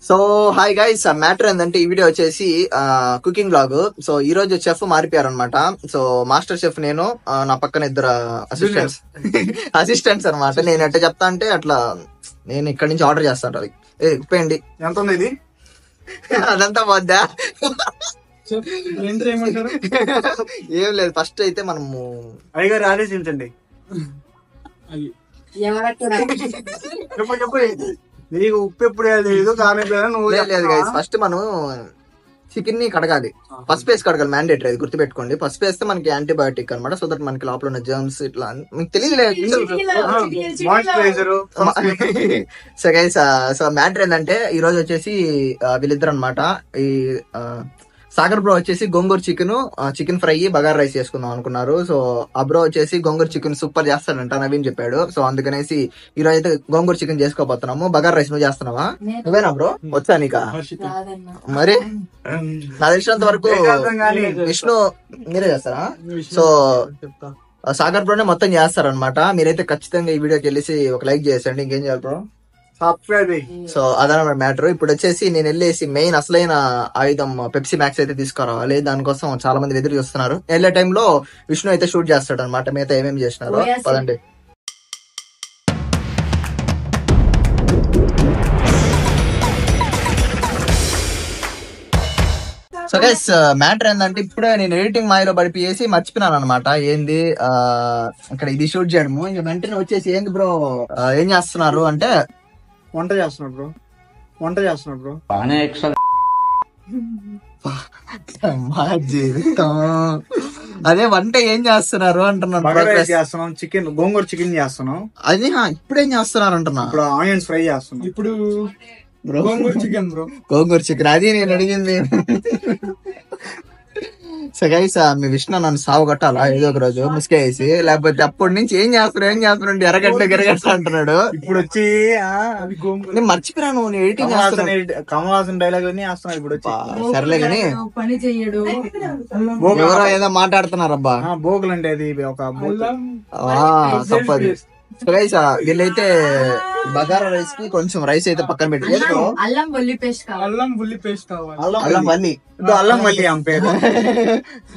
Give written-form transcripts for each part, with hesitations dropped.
So hi guys, matter ఏంటంటే ఈ video వచ్చేసి కుకింగ్ బ్లాగ్. సో ఈ రోజు చెఫ్ మారిపోయారు అనమాట. సో మాస్టర్ చెఫ్ నేను, నా పక్కన ఇద్దరు అసిస్టెంట్స్ అనమాట. నేను ఎట్లా చెప్తా అంటే అట్లా నేను ఇక్కడ నుంచి ఆర్డర్ చేస్తాను. ఉప్పేయండి ఎంత ఉంది ఇది అదంతా పోద్దా? ఏం లేదు, ఫస్ట్ అయితే మనము అయ్యగారు ఆలోచించండి. చెప్పు నీకు ఉప్పు ఎప్పుడు లేదు కానీ నువ్వు లేదు గైస్, ఫస్ట్ మనం చికెన్ ని కడగాలి. పసుపు వేసి కడగాలి, మ్యాండేటరీ. అది గుర్తుపెట్టుకోండి. పసుపు వేస్తే మనకి యాంటీబయాటిక్ అనమాట. సో దట్ మనకి లోపల ఉన్న జర్మ్స్ ఇట్లా మీకు తెలియలేదు. సో గైస్, సో మ్యాటర్ ఏంటంటే ఈ రోజు వచ్చేసి వీళ్ళిద్దరు అనమాట. ఈ సాగర్ బ్రో వచ్చేసి గోంగూర చికెన్ ఫ్రై బగార్ రైస్ చేసుకుందాం అనుకున్నారు. సో ఆ బ్రో వచ్చేసి గోంగూర చికెన్ సూపర్ చేస్తాడంట, నవీన్ చెప్పాడు. సో అందుకనేసి ఈ రోజు అయితే గోంగూర చికెన్ చేసుకోబోతున్నాము. బగార్ రైస్ నువ్వు చేస్తున్నావా? నువ్వేనా బ్రో? వచ్చా నీకా? మరి నాకు తెలిసినంత వరకు విష్ణు మీరే చేస్తారా? సో సాగర్ బ్రోనే మొత్తం చేస్తారనమాట. మీరైతే ఖచ్చితంగా ఈ వీడియోకి వెళ్ళేసి ఒక లైక్ చేసేయండి. ఇంకేం చేయాలి బ్రో? సో అదనమాట మ్యాటర్. ఇప్పుడు వచ్చేసి నేను వెళ్ళేసి మెయిన్ అసలైన ఆయుధం పెప్సీ మ్యాక్స్ అయితే తీసుకురావాలి. దానికోసం చాలా మంది ఎదురు చూస్తున్నారు. వెళ్ళే టైంలో విష్ణు అయితే షూట్ చేస్తాడు అనమాట. మిగతా ఏమేమి చేసినారు పదండి. సో గైస్, మ్యాటర్ ఏంటంటే ఇప్పుడే నేను ఎడిటింగ్ మాయలో పడిపోయేసి మర్చిపోయినాను అనమాట. ఏంది ఇక్కడ ఇది షూట్ చేయడము. ఇంకా వెంటనే వచ్చేసి ఏంది బ్రో ఏం చేస్తున్నారు అంటే వంట చేస్తున్నాడు బ్రో. మా జీవితం అదే వంట ఏం చేస్తున్నారు అంటున్నాను. చికెన్ గోంగూర చికెన్ చేస్తున్నాం. అది ఇప్పుడేం చేస్తున్నారు అంటున్నా. ఇప్పుడు ఆనియన్స్ ఫ్రై చేస్తున్నాం. ఇప్పుడు గోంగూర చికెన్ అది నేను అడిగింది. సో గైస్, మీ విష్ణు నన్ను సాగు కొట్టాలా ఏదో ఒక రోజు ముసుకేసి, లేకపోతే అప్పటి నుంచి ఏం చేస్తున్నాడు ఎరగట్ల అంటున్నాడు. ఇప్పుడు వచ్చి నేను మర్చిపోయాను ఎడిటింగ్ కమల్ హాసన్ డైలాగ్ అన్ని వేస్తున్నాడు. ఇప్పుడు వచ్చి సర్లే గాని పని చెయ్యడు, ఎవరో ఏదో మాట్లాడుతున్నారబ్బా. బోగులు అంటే అది ఒక తప్పది. సో గైస్, వీళ్ళైతే బగారా రైస్ కి కొంచెం రైస్ అయితే పక్కన పెట్టి అల్లం వెల్లి పేస్ట్ కావాలి. అల్లం మల్లి ఆమె పేరు.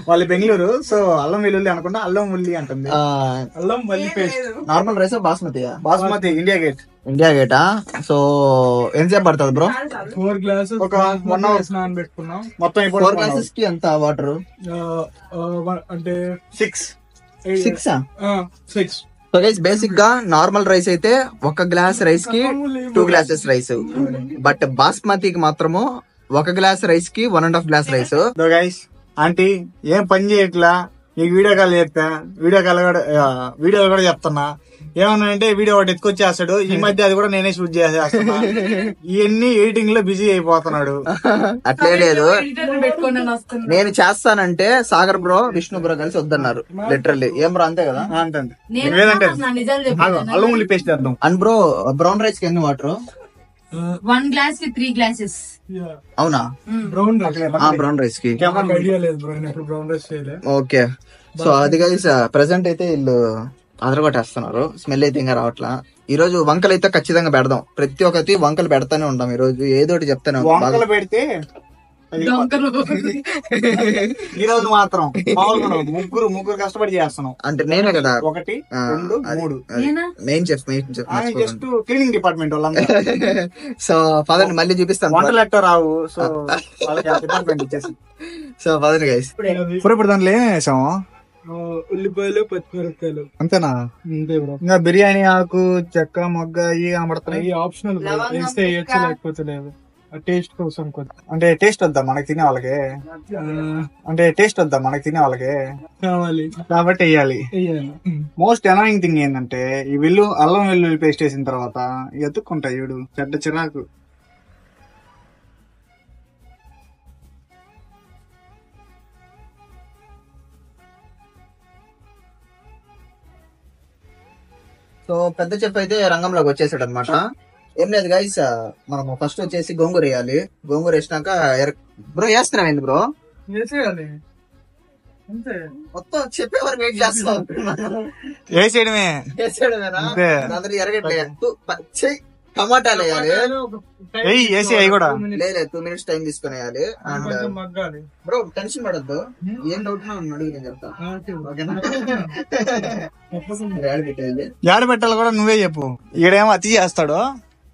వాళ్ళు బెంగళూరు. సో అల్లం వెల్లుల్లి అనుకుంటా అల్లం ఉల్లి అంటుంది. అల్లం మల్లి paste. Normal rice basmati India గేటా. సో ఎంతసేపు పడుతుంది బ్రో? 4 గ్లాసెస్ ఒక 1 అవర్ స్నానం పెట్టుకున్నాం. మొత్తం 4 గ్లాసెస్ కి ఎంత వాటర్? అంటే 6. సో గైస్, బేసిక్ గా నార్మల్ రైస్ అయితే 1 గ్లాస్ రైస్ కి 2 గ్లాసెస్ రైస్. బట్ బాస్మతికి మాత్రము 1 గ్లాస్ రైస్ కి 1.5 గ్లాస్ రైస్. గైస్, ఆంటీ ఏం పని చేయట్లా, నీకు వీడియో కాల్ చేస్తా. వీడియో కూడా చెప్తున్నా. ఏమన్నా అంటే వీడియో ఒకటి ఎత్తుకొచ్చేస్తాడు. ఈ మధ్య అది కూడా నేనే షూట్ చేసేస్తున్నా. ఇవన్నీ ఎడిటింగ్ లో బిజీ అయిపోతున్నాడు. అట్లే లేదు, నేను చేస్తానంటే సాగర్ బ్రో విష్ణు బ్రో కలిసి వద్దన్నారు లిటరల్లీ. ఏం బ్రో అంతే కదా? అంతే. లేదంటే అల్లం ఉల్లి పేస్ట్ చేద్దాం. అండ్ బ్రో బ్రౌన్ రైస్ కి ఎన్ని వాటర్? 1 గ్లాస్ కి 3 గ్లాసెస్. అవునా? బ్రౌన్ రైస్ కి ఓకే. సో అది గైస్, ప్రెసెంట్ అయితే వీళ్ళు అదరగొట్టేస్తున్నారు. స్మెల్ అయితే ఇంకా రావట్లా. ఈ రోజు వంకలు అయితే ఖచ్చితంగా పెడదాం. ప్రతి ఒక్కటి వంకలు పెడతానే ఉంటాం. ఈ రోజు ఏదో ఒకటి చెప్తాను. పెడితే ఈ రోజు మాత్రం ముగ్గురు కష్టపడి చేస్తున్నాం. అంటే నేనే కదా 1 2 3 main chef just cleaning department వాళ్ళంతా. సో పదండి మళ్ళీ చూపిస్తాను. వంటలు ఎట్టో రావు. సో వాళ్ళకి డిపార్ట్మెంట్ ఇచ్చేసి. సో పదండి గైస్. ఇప్పుడు దాంట్లో ఏం వేసాము? ఉల్లిపాయలు, పచ్చిమిరపకాయలు అంతేనా? అంతే బ్రో. ఇంకా బిర్యానీ ఆకు, చెక్క, మొగ్గ ఇవి కనబడుతున్నాయి. ఆప్షనల్ వేస్తే వేయచ్చు, లేకపోతే లేదు. టేస్ట్ కోసం అంటే టేస్ట్ వద్దా మనకి తినే వాళ్ళకి కావాలి కాబట్టి వేయాలి. మోస్ట్ ఎనాయింగ్ థింగ్ ఏంటంటే ఈ అల్లం వెల్లుల్లి పేస్ట్ వేసిన తర్వాత ఎత్తుక్కుంటాయి వీడు చెడ్డ చిరాకు. సో పెద్ద చెఫ్ అయితే రంగంలోకి వచ్చేసాడు అనమాట. ఏం లేదు గైస్, మనం ఫస్ట్ వచ్చేసి గోంగూర వేయాలి. గోంగూర వేసినాక బ్రో వేస్తున్నాం. ఏంది బ్రో మొత్తం చెప్పేవారు వెయిట్ చేస్తాం. వేసేయడమే ఎరగట్లేదు. టమాటాలు వేయాలి. వేసి అవి కూడా లేదు 2 minutes టైం తీసుకుని వేయాలి. అండ్ మగ్గాలి. బ్రో టెన్షన్ పడద్దు, ఏం డౌట్ అడుగు నేను చెప్తా. ఓకేనా? యాడ్ పెట్టేది. యాడ పెట్టాలి కూడా నువ్వే చెప్పు. ఈడేమో అతి చేస్తాడు,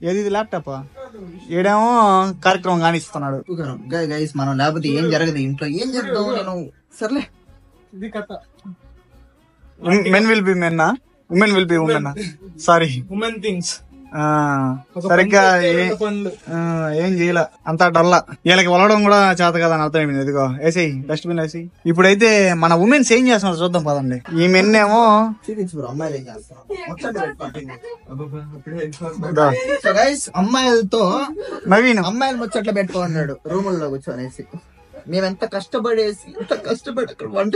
ఏది ఇది ల్యాప్టాప్, ఈడేమో కార్యక్రమం కానిస్తున్నాడు. గైస్ మనం లేకపోతే ఏం జరగదు ఇంట్లో. ఏం జరుగుతావు నేను సర్లే. ఇది కథ. Men will be men, women will be women. Sorry, women things. సరిగ్గా ఏం చేయలే, అంతా డల్లా. వీళ్ళకి వలడం కూడా చేత కదా అని అర్థమైంది. ఇదిగో వేసేయి, డస్ట్బిన్ వేసి. ఇప్పుడైతే మన ఉమెన్స్ ఏం చేస్తున్నారు చూద్దాం పదండి. ఈ మెన్ ఏమో అమ్మాయిలతో నవీన్ అమ్మాయిలు ముచ్చట్లు పెట్టుకున్నాడు రూమ్ లో కూర్చొనేసి. మేమెంత కష్టపడేసి ఎంత కష్టపడి అక్కడ వంట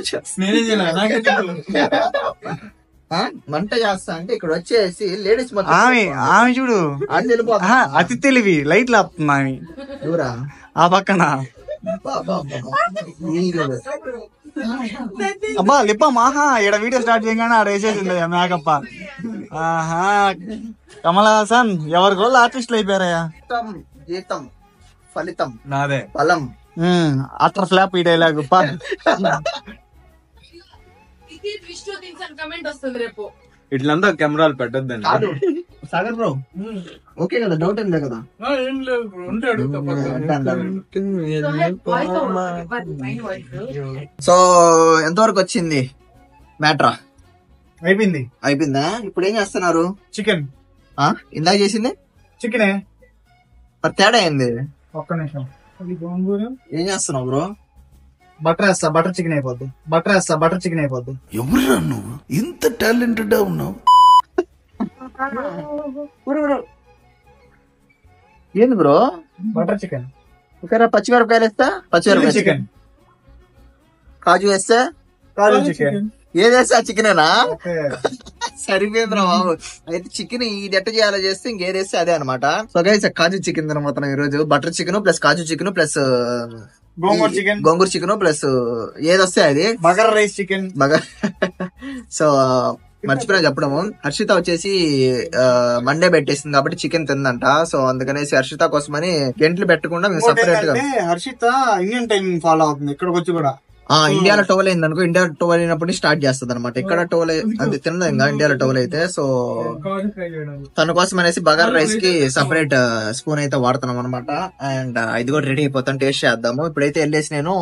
వంట చేస్తా అంటే ఇక్కడ వచ్చేసి లేడీస్ ఆమె చూడు అతి తెలివి లైట్లు ఆపుతుంది ఆమె. ఎవరా ఆ పక్కన అబ్బా లిప్ప మాహా ఈడ వీడియో స్టార్ట్ చేయగానే ఆడ వేసేసింది మేకప్ప. ఆహా కమల్ హాసన్ ఎవరి రోజులు ఆర్టిస్టులు అయిపోయారయ్యా. జీతం ఫలితం నాదే ఫలం. అట్లా ఫ్లాప్ ఈ డైలాగ్. ఇట్లంతా కెమెరాలు పెట్టద్దండి. సాగర్ బ్రో ఓకే కదా, డౌట్ ఏం లేదు కదా? సో ఎంతవరకు వచ్చింది మ్యాట్రా? అయిపోయిందా? ఇప్పుడు ఏం చేస్తున్నారు? చికెన్ ఇందాక చేసింది చికెనే, మరి తేడా ఏంది? ఒక్క నిమిషం. ఏం చేస్తున్నావు బ్రో? బటర్ వేస్తా, బటర్ చికెన్ అయిపోద్ది. బటర్ వేస్తా, బటర్ చికెన్ అయిపోద్ది. ఎవరురా నువ్వు ఇంత టాలెంటెడ్ ఉన్నావు? ఏంది బ్రో? Butter chicken. ఒకరా పచ్చిమిరపకాయలు వేస్తా, పచ్చిమిరపకాయ చికెన్. కాజు వేస్తా, కాజు చికెన్. ఏది వేస్తా? చికెనేనా? సరిపోయిందిరా బాబు. అయితే చికెన్ ఇది ఎట్ట చేయాలో చేస్తే ఇంకేది వేస్తే అదే అనమాట. సో గైస్ కాజు చికెన్ తినబోతున్నాం ఈ రోజు. బటర్ చికెన్ ప్లస్ కాజు చికెన్ ప్లస్ గోంగూర చికెన్ ప్లస్ ఏది వస్తే అది బగర్ రైస్ చికెన్. సో మర్చిపోయినా చెప్పడము, హర్షిత వచ్చేసి మండే పెట్టేసింది కాబట్టి చికెన్ తిందంట. సో అందుకనేసి హర్షిత కోసమని గంటలు పెట్టకుండా మేము సపరేట్ గా. హర్షిత ఇండియన్ టైం ఫాలో అవుతుంది ఇక్కడికి వచ్చి కూడా. ఇండియాలో 12 అయింది అనుకో, ఇండియాలో 12 అయినప్పుడు స్టార్ట్ చేస్తుంది అనమాట. ఇక్కడ 12 అది తినదు ఇంకా ఇండియాలో 12 అయితే. సో తన కోసం అనేసి బగార్ రైస్ కి సపరేట్ స్పూన్ అయితే వాడుతున్నాం అనమాట. అండ్ ఇది కూడా రెడీ అయిపోతాం, టేస్ట్ చేద్దాము. ఇప్పుడైతే వెళ్ళేసి నేను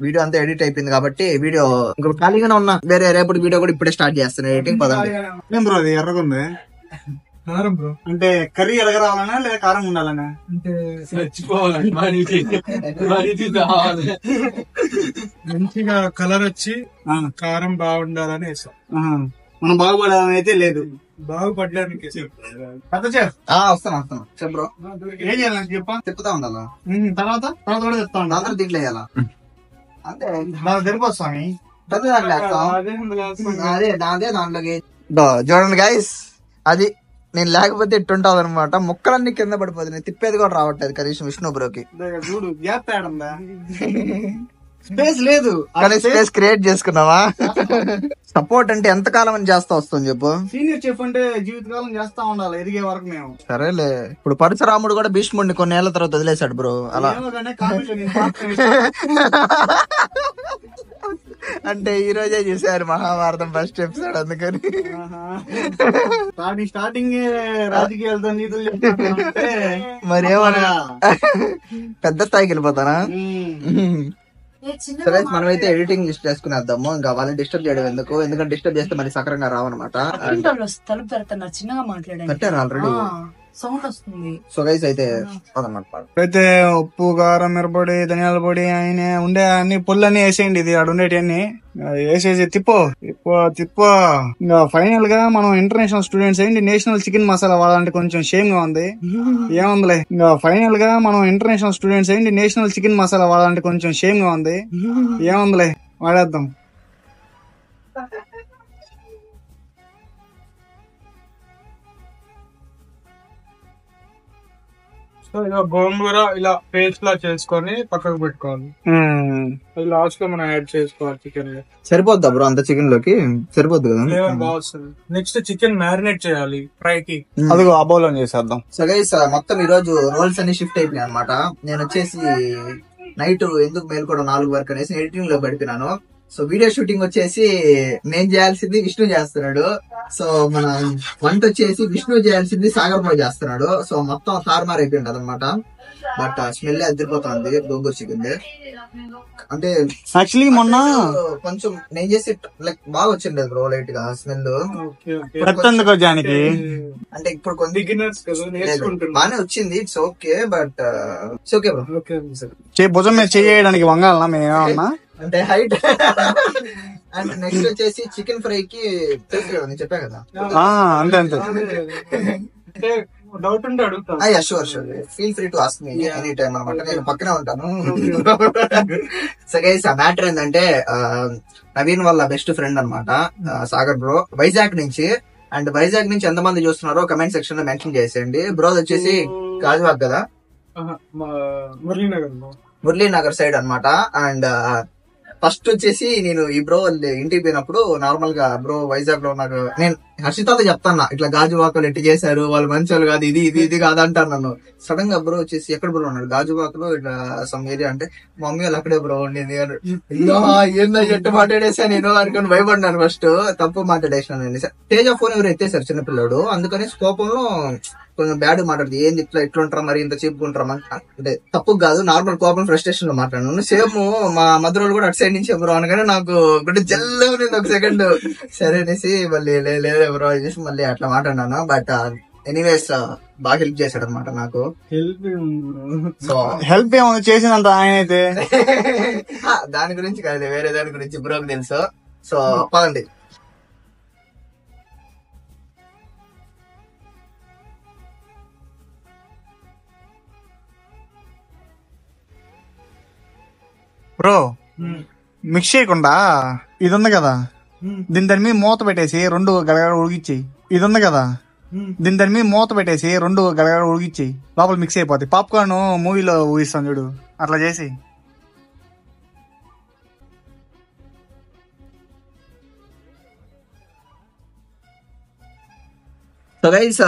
వీడియో అంతా ఎడిట్ అయిపోయింది కాబట్టి వీడియో ఇంకా ఖాళీగానే ఉన్నా. వేరే రేపటి వీడియో కూడా ఇప్పుడే స్టార్ట్ చేస్తాను ఎడిటింగ్. పదండి. ఏం బ్రో అది ఎర్రగా ఉంది? కారం బ్రో. అంటే కర్రీ ఎరగ రావాలనా లేదా కారం ఉండాలనా? అంటే మంచిగా కలర్ వచ్చి కారం బాగుండాలని వేసాం. మనం బాగుపడాలని అయితే లేదు, బాగుపడడానికి వస్తాను చెప్పు. ఏం చేయాలని చెప్పా? చెప్తా ఉండాలా? తర్వాత కూడా చెప్తా ఉండాలి. అందరూ దీంట్లో వేయాలా? అంతే సరిపోతామి. అదే దాంట్లోకి చూడండి గైస్, అది నేను లేకపోతే ఇట్టుంటది అనమాట. ముక్కలన్నీ కింద పడిపోతున్నాయి, తిప్పేది కూడా రావట్లేదు కనీసం విష్ణు బ్రోకి. చూడు గ్యాప్ స్పేస్ లేదు కానీ స్పేస్ క్రియేట్ చేసుకున్నావా? సపోర్ట్ అంటే ఎంత కాలం అని చేస్తా వస్తుంది చెప్పు. సీనియర్ చెఫ్ అంటే జీవితకాలం చేస్తా ఉండాలి ఎదిగే వరకు మేము. సరేలే, ఇప్పుడు పరశురాముడు కూడా భీష్ముడిని కొన్ని ఏళ్ల తర్వాత వదిలేశాడు బ్రో. అలా అంటే ఈ రోజే చూసారు మహాభారతం ఫస్ట్ ఎపిసోడ్, అందుకని స్టార్టింగ్ రాజకీయాలతో నీతులు చెప్తానంటే మరి ఏమన్నా పెద్ద స్థాయికి వెళ్ళిపోతానా? సరే మనమైతే ఎడిటింగ్ లిస్ట్ చేసుకునేద్దాము. ఇంకా వాళ్ళని డిస్టర్బ్ చేయడం ఎందుకు, ఎందుకంటే డిస్టర్బ్ చేస్తే మరి సకరంగా రావన్నమాట. చిన్నగా మాట్లాడారు కట్టారు ఆల్రెడీ, సౌండ్ వస్తుంది. సో గైస్ అయితే అయితే ఉప్పు కారం మిరపొడి ధనియాల పొడి ఆయన ఉండే అన్ని పొల్లన్నీ వేసేయండి. ఇది ఆడ ఉండేటి అన్ని వేసేసి తిప్పో. ఇంకా ఫైనల్ గా మనం ఇంటర్నేషనల్ స్టూడెంట్స్ ఏంటి నేషనల్ చికెన్ మసాలా వాడాలంటే కొంచెం షేమ్ గా ఉంది. ఏముందిలే, ఇంకా ఫైనల్ గా మనం ఇంటర్నేషనల్ స్టూడెంట్స్ ఏంటి నేషనల్ చికెన్ మసాలా వాడాలంటే కొంచెం షేమ్ గా ఉంది. ఏముందిలే వాడేద్దాం. సో ఇలా గోంగూర ఇలా పేస్ట్ లా చేసుకొని పక్కకు పెట్టుకోవాలి. అది లాస్ట్ లో మనం యాడ్ చేసుకోవాలి చికెన్ లో. సరిపోద్దా బ్రో అంత చికెన్ లోకి? సరిపోద్దు కదా? ఫ్లేవర్ బాగా వస్తుంది. నెక్స్ట్ చికెన్ మ్యారినేట్ చేయాలి ఫ్రై కి. అదిగో ఆ బౌల్ చేసేద్దాం. సో గైస్ మొత్తం ఈ రోజు రోల్స్ అన్ని షిఫ్ట్ అయిపోయాయి అనమాట. నేను వచ్చేసి నైట్ ఎందుకు మేల్కోవడం 4 వరకు అనేసి ఎడిటింగ్ లో గడిపినాను. సో వీడియో షూటింగ్ వచ్చేసి నేను చేయాల్సింది విష్ణు చేస్తున్నాడు. సో మన వంట వచ్చేసి విష్ణు చేయాల్సింది సాగర్ బాయ్ చేస్తున్నాడు. సో మొత్తం తారుమారు అయిపోయింది అనమాట. బట్ స్మెల్ అదిరిపోతుంది గోంగూర చికెన్. అంటే యాక్చువల్లీ మొన్న కొంచెం నేను చేసి లైక్ బాగా వచ్చింది బ్రో లైట్ గా స్మెల్. పెట్టందుకో జానికి అంటే ఇప్పుడు కొంచెం బిగినర్స్ కదా నేర్చుకుంటున్నాం. బానే వచ్చింది. It's okay but it's okay bro. Okay భుజం మీద చేయడానికి వంగాలనా మేమేమన్నా? అంటే హైట్. అండ్ నెక్స్ట్ వచ్చేసి చికెన్ ఫ్రై కి నేను చెప్పా కదా. అంతే అంతే. అంటే డౌట్ ఉంటే అడుగుతా. Sure feel free to ask me any time అనమాట. నేను పక్కనే ఉంటాను. సో గైస్ ఆ మ్యాటర్ ఏంటంటే నవీన్ వాళ్ళ బెస్ట్ ఫ్రెండ్ అనమాట సాగర్ బ్రో, వైజాగ్ నుంచి. అండ్ వైజాగ్ నుంచి ఎంతమంది చూస్తున్నారో కమెంట్ సెక్షన్ లో మెన్షన్ చేసేయండి. బ్రో వచ్చేసి గాజువాక్ కదా, మురళీనగర్ సైడ్ అనమాట. అండ్ ఫస్ట్ వచ్చేసి నేను ఈ బ్రో ఇంటికి పోయినప్పుడు నార్మల్ గా బ్రో వైజాగ్ లో నాకు నేను హర్షితతో చెప్తాను ఇట్లా గాజువాకలు ఎట్టి చేశారు, వాళ్ళు మంచి వాళ్ళు కాదు, ఇది కాదు అంటాను నన్ను. సడన్ గా బ్రో వచ్చేసి ఎక్కడ బ్రో ఉన్నాడు గాజువాకలో ఇట్లా సమ్ ఏరియా అంటే మమ్మీ వాళ్ళు అక్కడే బ్రో ఉండేది. ఏందో ఎట్టు మాట్లాడేసా నేను అనుకుని భయపడ్డాను. ఫస్ట్ తప్పు మాట్లాడేసాను. తేజ ఫోన్ ఎవరు ఎత్తేసారు చిన్నపిల్లాడు, అందుకని కోపంలో కొంచెం బ్యాడ్ మాట్లాడుతుంది. ఏంది ఇట్లా ఉంటారా మరి ఇంత చెప్పుకుంటారా అంటే తప్పు కాదు, నార్మల్ కోపం ఫ్రస్ట్రేషన్ లో మాట్లాడాను. సేమ్ మా మధురోలు కూడా అటు సైడ్ నుంచి ఎవరు అనగానే నాకు గుడ్డ జల్లు ఉంది ఒక సెకండ్. సరే అనేసి మళ్ళీ లేదు ఎవరో అనేసి మళ్ళీ అట్లా మాట్లాడినాను. బట్ ఎనీవేస్ బాగా హెల్ప్ చేశాడు అనమాట నాకు. సో హెల్ప్ ఏమైనా చేసినంత ఆయన అయితే దాని గురించి కాదు, వేరే దాని గురించి బ్రోకి తెలుసు. సో పదండి. బ్రో మిక్స్ చేయకుండా ఇది ఉంది కదా, దాని మీద మూత పెట్టేసి 2 గలగడ ఉడికిచ్చేయి. ఇది ఉంది కదా, దాని మీద మూత పెట్టేసి 2 గలగడ ఉడికిచ్చేయి. లోపల మిక్స్ అయిపోతాయి. పాప్కార్న్ మూవీలో ఊహిస్తాం చూడు, అట్లా చేసి. సో గైస్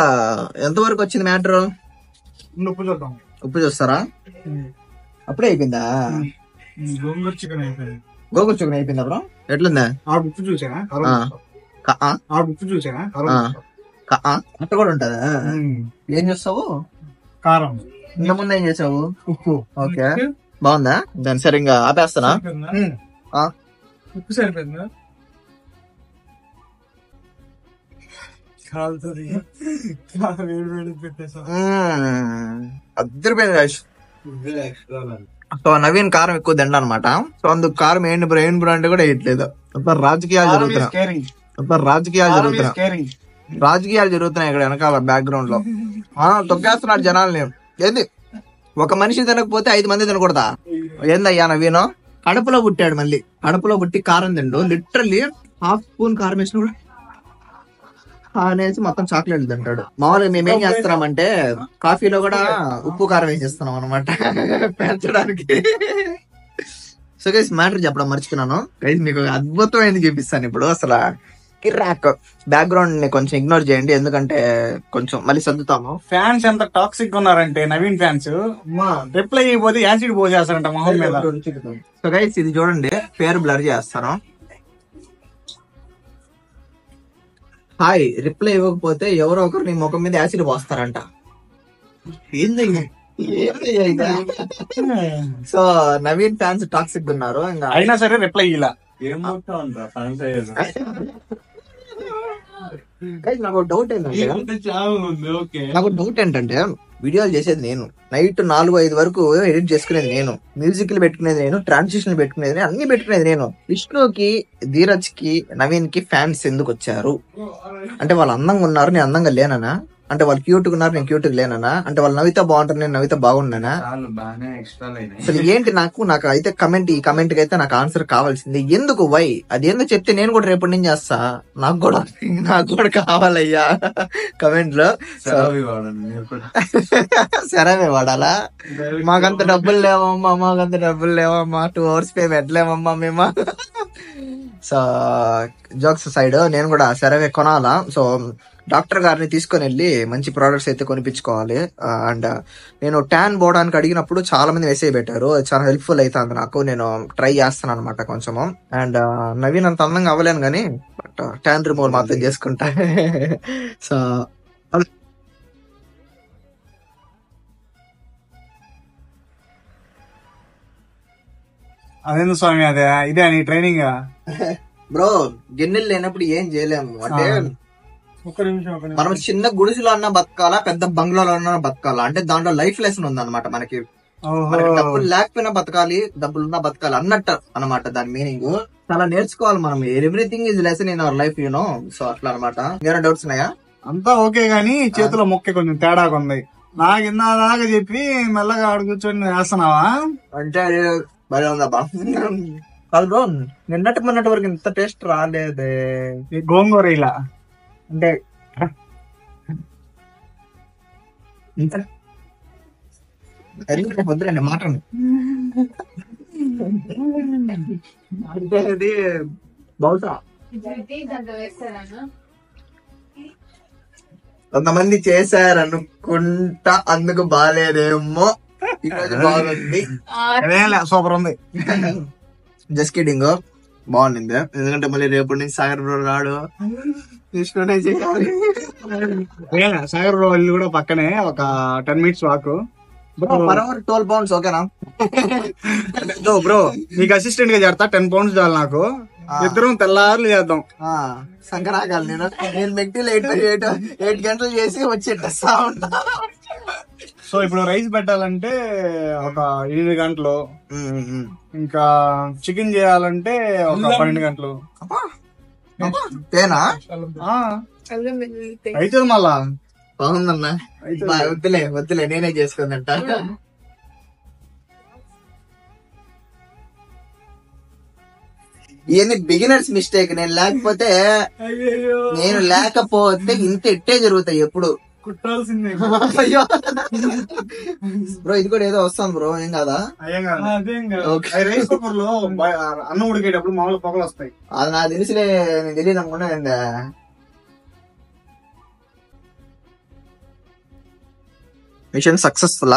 ఎంతవరకు వచ్చింది మ్యాటర్? ఉప్పు చూద్దాం. ఉప్పు చూస్తారా? అప్పుడే అయిపోయిందా? గోంగూర చికెన్ అయిపోయింది. గోంగూర చికెన్ అయిపోయిందా బ్రో? ఎట్లుందా? ఉప్పు చూసానా? ఉప్పు చూసానా? అట్ట కూడా ఉంటదా? ఏం చేస్తావు? కారం. ఇంత ముందు ఏం చేసావు? ఉప్పు. ఓకే బాగుందా? దాని సరే ఇంకా ఆపేస్తానా? ఉప్పు సరిపోయిందా? అద్దరిపోయింది గాయ్స్. సో నవీన్ కారం ఎక్కువ తిండ అనమాట. సో అందుకు కారం ఏంటి బ్రో అంటే కూడా వేయట్లేదు. రాజకీయాలు జరుగుతున్నాయి ఇక్కడ వెనకాల బ్యాక్గ్రౌండ్ లో. తొక్కేస్తున్నాడు జనాల్ని. ఏంది ఒక మనిషి తినకపోతే 5 మంది తినకూడదా? ఏందయ్యా నవీన్? కడపలో పుట్టాడు, మళ్ళీ కడపలో పుట్టి కారం తిండు. లిటరల్లీ ½ స్పూన్ కారం వేసిన కూడా అనేసి మొత్తం చాక్లెట్లు తింటాడు. మామూలుగా మేమేం చేస్తున్నామంటే కాఫీలో కూడా ఉప్పు కారం వేసేస్తున్నాం అనమాట పెంచడానికి. సో గైస్ మ్యాటర్ చెప్పడం మర్చిపోయినాను. గైస్ మీకు అద్భుతమైనది చూపిస్తాను ఇప్పుడు. అసలు కిరాక్ బ్యాక్గ్రౌండ్ ని కొంచెం ఇగ్నోర్ చేయండి, ఎందుకంటే కొంచెం మళ్ళీ సర్దుతాము. ఫ్యాన్స్ ఎంత టాక్సిక్ ఉన్నారంటే నవీన్ ఫ్యాన్స్ రిప్లై అయిపోతే యాసిడ్ పోసేస్తారంట మొహం మీద. సో గైస్ ఇది చూడండి, పేరు బ్లర్ చేస్తాను. హాయ్ రిప్లై ఇవ్వకపోతే ఎవరో ఒకరు నీ ముఖం మీద యాసిడ్ పోస్తారంట. సో నవీన్ ఫ్యాన్స్ టాక్సిక్ ఉన్నారు. అయినా సరే రిప్లై ఇలా నాకు డౌట్ ఏంటంటే వీడియోలు చేసేది నేను, నైట్ 4-5 వరకు ఎడిట్ చేసుకునేది నేను, మ్యూజిక్లు పెట్టుకునేది నేను, ట్రాన్సిషన్ పెట్టుకునేది నేను, అన్ని పెట్టుకునేది నేను. విష్ణుకి, ధీరజ్ కి, నవీన్ కి ఫ్యాన్స్ ఎందుకు వచ్చారు అంటే వాళ్ళు అందంగా ఉన్నారు, నేను అందంగా లేనా? అంటే వాళ్ళు క్యూట్ గా ఉన్నారు, నేను క్యూట్ గా లేనా? అంటే వాళ్ళు నవ్వితే బాగుంటారు, నేను నవ్వితే బాగున్నానా? అసలు ఏంటి నాకు అయితే ఈ కమెంట్ కి అయితే నాకు ఆన్సర్ కావాల్సింది. ఎందుకు వై అది ఏందో చెప్తే నేను కూడా రేపటి నుంచి చేస్తా. నాకు కూడా కావాలయ్యా కమెంట్ లో. సరే వాడాలా? మాకంత డబ్బులు లేవమ్మా 2 hours పే పెట్టలేమమ్మా మేము. సో జోక్స్ సైడ్ నేను కూడా సరే కొనాలా. సో డాక్టర్ గారిని తీసుకొని వెళ్ళి మంచి ప్రోడక్ట్స్ అయితే కొనిపించుకోవాలి. అండ్ నేను ట్యాన్ పోవడానికి అడిగినప్పుడు చాలా మంది మెసేజ్ పెట్టారు, చాలా హెల్ప్ఫుల్ అవుతుంది నాకు. నేను ట్రై చేస్తాను అనమాట కొంచెము. అండ్ నవీన్ అంత అందంగా అవ్వలేను కానీ బట్ ట్యాన్ రిమూవల్ మాత్రం చేసుకుంటా. సో అదేందు స్వామి అదే ఇదే నీ ట్రైనింగ్? బ్రో గిన్నెలు లేనప్పుడు ఏం చేయలేము. అంటే ఒక్క నిమిషం మనం చిన్న గుడిసెలో అన్నా బతకాలా, పెద్ద బంగ్లాలో అన్నా బతకాలా, అంటే దాంట్లో లైఫ్ లెసన్ ఉంది అనమాట మనకి. డబ్బులు లేకపోయినా బతకాలి, డబ్బులున్నా బతకాలి అన్నట్టు అనమాట దాని మీనింగ్. చాలా నేర్చుకోవాలి మనం. Everything is lesson in our life you know. So అట్లా అనమాట. ఏమైనా డౌట్స్ ఉన్నాయా? అంతా ఓకే గానీ చేతిలో మొక్క కొంచెం తేడాగా ఉంది. నాకు ఇందాక చెప్పి మెల్లగా ఆడు కూర్చొని వేస్తున్నావా అంటే భలే ఉందబ్బా. కాదు బ్రో, నిన్నటి మొన్నటి వరకు ఇంత టేస్ట్ రాలేదే గోంగూర ఇలా. అంటే వద్దులేండి మాట. అంటే అది బహుశా కొంతమంది చేశారనుకుంటా, అందుకు బాగాలేదేమో. ఈరోజు బాగుంది, సూపర్ ఉంది. జస్ట్ కిడింగ్, బాగుంది. ఎందుకంటే మళ్ళీ రేపటి నుంచి సాగర్ బ్రో రాడు, తీసుకునే చేయాలి. సాగర్ బ్రో ఇల్లు కూడా పక్కనే, ఒక 10 minutes walk. Per hour 12 pounds ఓకేనా? బ్రో నీకు అసిస్టెంట్ గా చేస్తా, 10 pounds చాలు నాకు. ఇద్దరం తెల్లారులు చేద్దాం. సంకరాగాలి. నేను మెక్టీలో 8 గంటలు చేసి వచ్చేస్తా ఉంటా. సో ఇప్పుడు రైస్ పెట్టాలంటే ఒక 8 గంటలు, ఇంకా చికెన్ చేయాలంటే ఒక 12 గంటలు. తేనా అయితే మళ్ళా బాగుందన్నా. వద్దులే నేనే చేసుకుందంట. ఇవన్నీ బిగినర్స్ మిస్టేక్. నేను లేకపోతే ఇంత ఎట్టే జరుగుతాయి ఎప్పుడు. కుట్టాల్సిందే అయ్యో బ్రో, ఇది కూడా ఏదో వస్తుంది బ్రో, ఏం కాదా? రైస్ కుక్కర్ లో అన్నం ఉడికేటప్పుడు మామూలు పొగలు వస్తాయి. అది నాకు తెలిసిలే, నేను తెలియదు అనుకున్నా. Mission successful.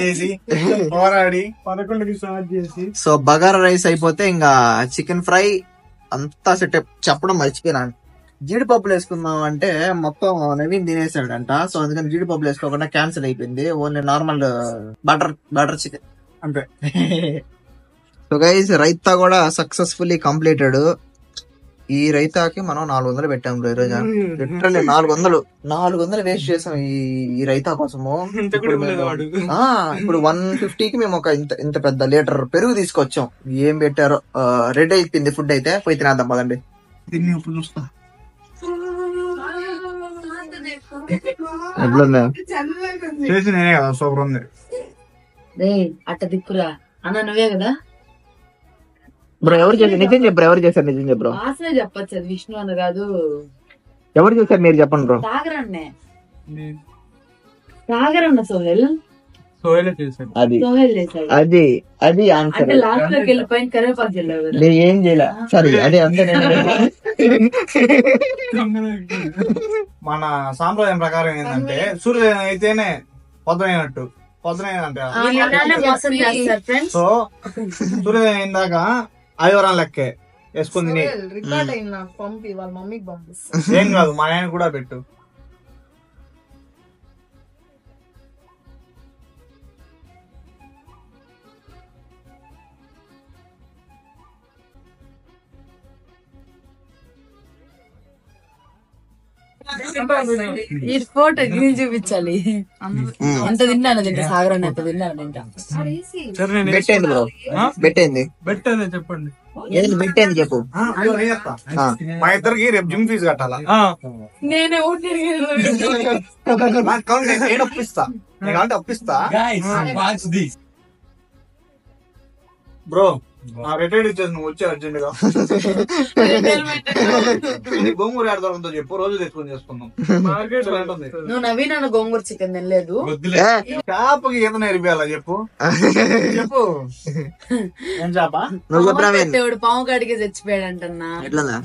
చేసి పోరాడి 11కి స్టార్ట్ చేసి. సో బగారా రైస్ అయిపోతే ఇంకా చికెన్ ఫ్రై అంతా సెటప్. చెప్పడం మర్చిపోయినాను, జీడిపప్పులు వేసుకుందాం అంటే మొత్తం నవీన్ తినేసాడంట. సో అందుకని జీడిపప్పులు వేసుకోకుండా క్యాన్సిల్ అయిపోయింది. ఓన్లీ నార్మల్ బటర్ చికెన్ అంతే. సో గైస్ రైతా కూడా సక్సెస్ఫుల్లీ కంప్లీటెడ్. ఈ రైతాకి మనం 400 పెట్టాం బ్రో ఈరోజు. లిటరల్లీ 400 వేస్ట్ చేసాం ఈ రైతా కోసము. ఇప్పుడు 150కి మేము ఒక ఇంత పెద్ద లీటర్ పెరుగు తీసుకొచ్చాం. ఏం పెట్టారో. రెడీ అయిపోయింది ఫుడ్ అయితే, పోయి తినేద్దాం పదండి. దీన్ని ఇప్పుడు చూస్తా. చేసి నేనే కదా, సూపర్ ఉంది. అట్ట దిక్కురా అన్న, నువ్వే కదా బ్రో? ఎవరు చేశారు? నిజం చెప్పు, ఎవరు చేశారు? నిజం చెప్పు బ్రో. వాసన చెప్పచ్చు, అది విష్ణు అన్న కాదు. ఎవరు చేశారు మీరు చెప్పండి బ్రో. సాగరన్న సోహెల్ చేశాడు. అది ఆన్సర్. అంటే లాస్ట్ లోకి వెళ్ళిపోయిన కరివేపాకు చెల్లావు కదా. ఏం చేయలే, సారీ. అదే అంతే. మన సాంప్రదాయం ప్రకారం ఏంటంటే సూర్యోదయం అయితేనే పొద్దునైనట్టు, పొద్దునైనంటే. సో సూర్యోదయం అయిందాక ఆదివారం లెక్కే వేసుకుంది. ఏం కాదు, మా ఆయన కూడా పెట్టు. ఈ ఫోటో చూపించాలి. అంత తిన్నాను తింటా, సాగర్ అని అంత తిన్నాను తింటా. పెట్టేయండి బ్రో, పెట్టేయండి. పెట్టేదే చెప్పండి. ఏది పెట్టేది చెప్పు. మా ఇద్దరికి రేపు జిమ్ ఫీజు కట్టాలా? నేనే నేను అప్పిస్తా, నేను అప్పిస్తా. బ్రో రిటైర్డ్ ఇచ్చేది నువ్వు వచ్చి అర్జెంట్ గా. గోంగూర ఆడదాంతో చెప్పు, రోజు తెచ్చుకొని చేసుకుందాం. మార్కెట్ ఉంటుంది. నువ్వు నవీన్ అన్న గోంగూర చికెన్ తినలేదు. చేపకి ఈత నేర్పియాలా చెప్పు. చెప్పు ఏం చేప? నువ్వు చెప్పు నవీన్. దేవుడు పాము కాడికి చచ్చిపోయాడు అంటన్నా. ఎట్లుందా?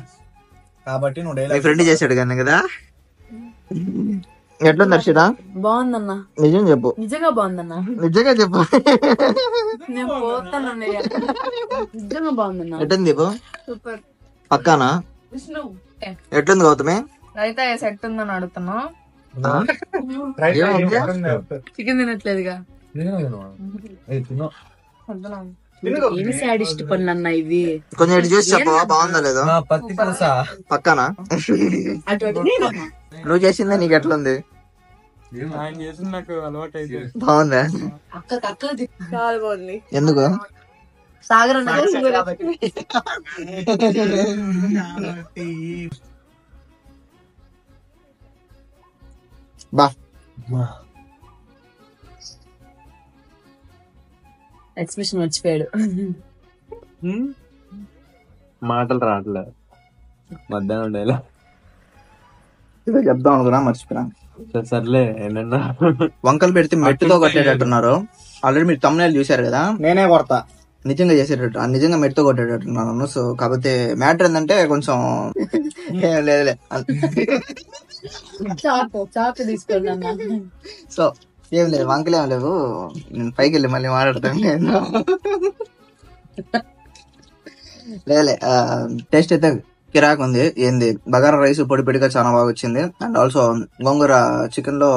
కాబట్టి నువ్వు మీ డైలాగ్ ఫ్రెండ్ చేశాడు కానీ కదా. ఎట్లుంది హర్షిత? బాగుందన్నా, నిజం చెప్పు. నిజంగా బాగుందన్నా. నిజంగా చెప్పు. నేను పోతాను అన్నయ్య. నిజంగా బాగుందన్నా. ఎట్లుంది చెప్పు. సూపర్. పక్కానా? విష్ణు ఎట్లుంది గౌతమి? రైతా సెట్ ఉందని అడుగుతున్నా. ఆ? చికెన్ తినట్లేదుగా. ఏమి సాడిస్ట్ పనులు అన్నా ఇవి. కొంచెం ఇటు చూసి చెప్పవా బాగుందా లేదో? పక్కానా? నువ్వు చేసిందే నీకు ఎట్లుంది? ఆయన చేసింది నాకు అలవాటు అయితే. బాగుందా? అక్క చాలా బాగుంది. ఎందుకు? సాగర్ అన్న బా ఎక్స్ప్రెషన్ మర్చిపోయాడు. మాటలు రావట్లే మధ్యాహ్నం ఉండేలా. ఇదో చెప్దాం అనుకున్నా మర్చిపోయినా. సర్లే ఏంటన్నా వంకలు పెడితే మెట్టుతో కొట్టేటట్టున్నారు. ఆల్రెడీ మీరు తమ్ముళ్ళు చూశారు కదా. నేనే కొడతా. నిజంగా చేసేటట్టు నిజంగా మెట్టుతో కొట్టేటట్టున్నాను. సో కాకపోతే మ్యాటర్ ఏంటంటే కొంచెం ఏం లేదులే. చాకు తీసుకున్నా. సో ఏం లేదు, వంకలు ఏం లేవు. నేను పైకి వెళ్ళి మళ్ళీ మాట్లాడతాను. లేదులే, టేస్ట్ అయితే కిరాక్ ఉంది. ఏంది బగారా రైస్ పొడి పొడిగా చాలా బాగా వచ్చింది. అండ్ ఆల్సో గోంగూర చికెన్ లో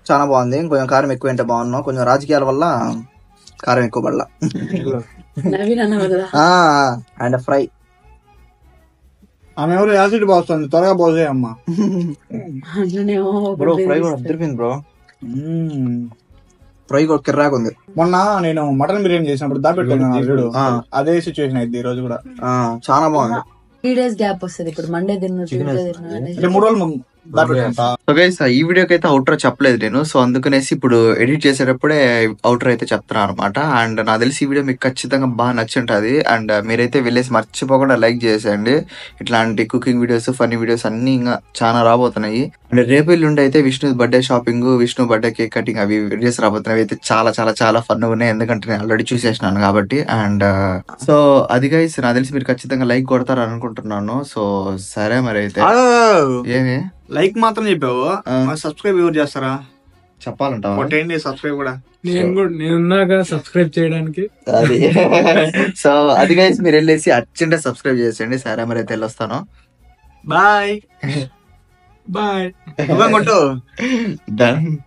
చాలా బాగుంది. కొంచెం కారం ఎక్కువ అంటే బాగున్నాం. కొంచెం రాజకీయాల వల్ల కారం ఎక్కువ పడలా. నవీన్ అన్న వల్ల. అండ్ ఫ్రై ఆమె ఎవరు యాసిడ్ పోస్తుంది, త్వరగా పోసే అమ్మా. బ్రో ఫ్రై కూడా అద్దరిపోయింది బ్రో. ఫ్రై కూడా కిర్రాక్ ఉంది. మొన్న నేను మటన్ బిర్యానీ చేసినప్పుడు దాపెట్టాను చూడు, అదే సిచ్యువేషన్ అయింది ఈ రోజు కూడా. చాలా బాగుంది. 3 days గ్యాప్ వస్తుంది. ఇప్పుడు మండే తిన్నా, ట్యూస్డే తిన్నా. అంటే 3 రోజులు దాపెట్టా. సో గైస్ ఈ వీడియోకి అయితే అవుటర్ చెప్పలేదు నేను. సో అందుకనేసి ఇప్పుడు ఎడిట్ చేసేటప్పుడే అవుటర్ అయితే చెప్తున్నాను అనమాట. అండ్ నాకు తెలిసి ఈ వీడియో మీకు ఖచ్చితంగా బాగా నచ్చుంటది. అండ్ మీరైతే వెళ్ళేసి మర్చిపోకుండా లైక్ చేసేయండి. ఇట్లాంటి కుకింగ్ వీడియోస్, ఫన్నీ వీడియోస్ అన్ని ఇంకా చాలా రాబోతున్నాయి. అండ్ రేపు ఎల్లుండి అయితే Vishnu birthday shopping, Vishnu birthday cake cutting అవి వీడియోస్ రాబోతున్నాయి. అయితే చాలా చాలా చాలా ఫన్ ఉన్నాయి, ఎందుకంటే నేను ఆల్రెడీ చూసేసినాను కాబట్టి. అండ్ సో అది గైస్ నాకు తెలిసి మీరు ఖచ్చితంగా లైక్ కొడతారు అనుకుంటున్నాను. సో సరే మరి అయితే ఏమి లైక్ మాత్రం చెప్పావు, సబ్స్క్రైబ్ ఎవరు చేస్తారా చెప్పాలంటావా? కొట్టేయండి సబ్స్క్రైబ్ కూడా. నేనున్నాగా సబ్స్క్రైబ్ చేయడానికి. అది సో అది గైస్ మీరు వెళ్ళేసి అర్జెంట్ సబ్స్క్రైబ్ చేసేయండి. సరే మరి అయితే వెళ్ళొస్తాను. Bye bye. కొట్టు. Done.